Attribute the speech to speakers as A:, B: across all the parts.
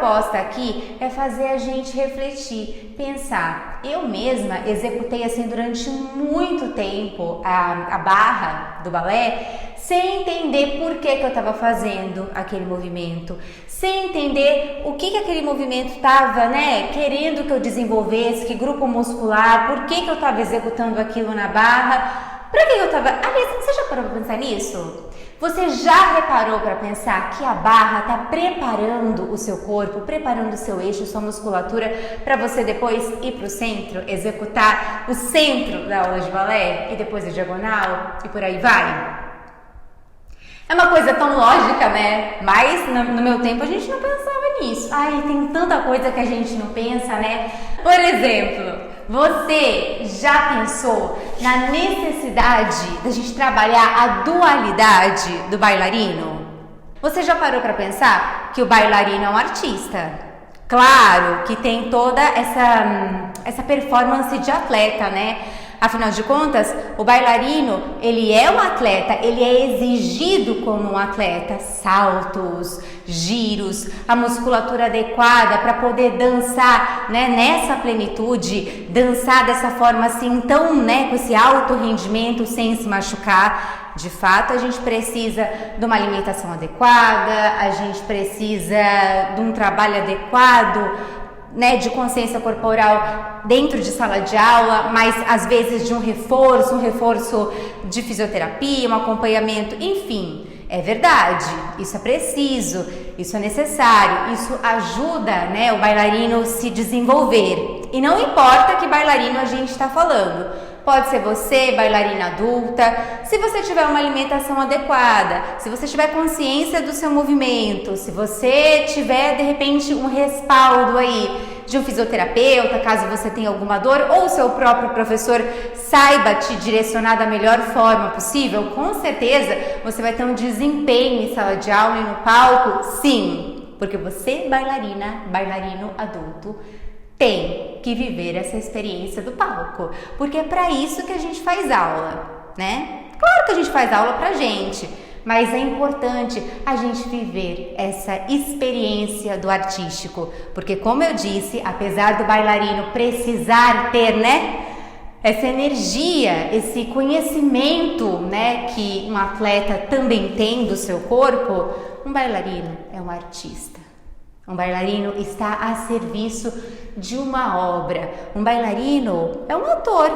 A: proposta aqui é fazer a gente refletir, pensar. Eu mesma executei assim durante muito tempo a barra do balé sem entender por que eu estava fazendo aquele movimento, sem entender o que aquele movimento estava, querendo que eu desenvolvesse, que grupo muscular, por que eu estava executando aquilo na barra, para que eu estava... Aliás, você já parou para pensar nisso? Você já reparou para pensar que a barra está preparando o seu corpo, preparando o seu eixo, sua musculatura para você depois ir para o centro, executar o centro da aula de balé e depois a diagonal e por aí vai? É uma coisa tão lógica, né? Mas no meu tempo a gente não pensava nisso. Ai, tem tanta coisa que a gente não pensa, né? Por exemplo, você já pensou na necessidade da gente trabalhar a dualidade do bailarino? Você já parou para pensar que o bailarino é um artista? Claro que tem toda essa performance de atleta, né? Afinal de contas, o bailarino, ele é um atleta, ele é exigido como um atleta, saltos, giros, a musculatura adequada para poder dançar, nessa plenitude, dançar dessa forma assim, tão, com esse alto rendimento sem se machucar. De fato, a gente precisa de uma alimentação adequada, a gente precisa de um trabalho adequado, de consciência corporal dentro de sala de aula, mas às vezes de um reforço de fisioterapia, um acompanhamento, enfim, é verdade, isso é preciso, isso é necessário, isso ajuda, o bailarino a se desenvolver. E não importa que bailarino a gente está falando. Pode ser você, bailarina adulta, se você tiver uma alimentação adequada, se você tiver consciência do seu movimento, se você tiver, de repente, um respaldo aí de um fisioterapeuta, caso você tenha alguma dor, ou o seu próprio professor saiba te direcionar da melhor forma possível, com certeza você vai ter um desempenho em sala de aula e no palco, sim, porque você, bailarino adulto, tem que viver essa experiência do palco, porque é para isso que a gente faz aula, Claro que a gente faz aula pra gente, mas é importante a gente viver essa experiência do artístico, porque como eu disse, apesar do bailarino precisar ter, essa energia, esse conhecimento, que um atleta também tem do seu corpo, um bailarino é um artista. Um bailarino está a serviço de uma obra. Um bailarino é um ator,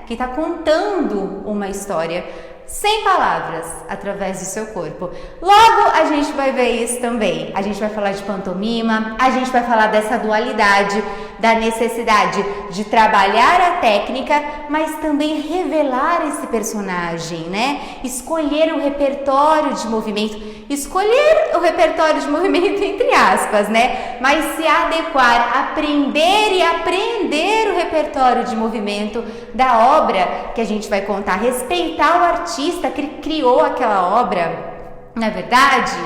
A: que está contando uma história sem palavras, através do seu corpo. Logo, a gente vai ver isso também. A gente vai falar de pantomima, a gente vai falar dessa dualidade, da necessidade de trabalhar a técnica, mas também revelar esse personagem, Escolher o repertório de movimento, entre aspas, Mas se adequar, aprender o repertório de movimento da obra que a gente vai contar, respeitar o artista que criou aquela obra, não é verdade?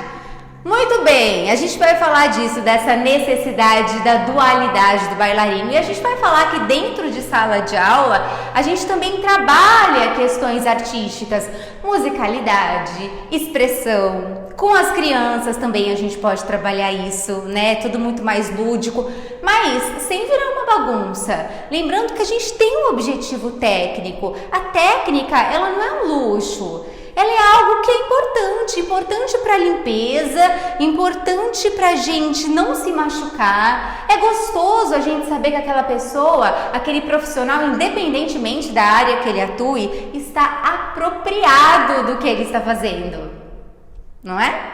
A: Muito bem, a gente vai falar disso, dessa necessidade da dualidade do bailarino, e a gente vai falar que dentro de sala de aula a gente também trabalha questões artísticas, musicalidade, expressão. Com as crianças também a gente pode trabalhar isso, Tudo muito mais lúdico, mas sem virar uma bagunça. Lembrando que a gente tem um objetivo técnico. A técnica, ela não é um luxo. Ela é algo que é importante para a limpeza, importante para a gente não se machucar. É gostoso a gente saber que aquela pessoa, aquele profissional, independentemente da área que ele atue, está apropriado do que ele está fazendo, não é?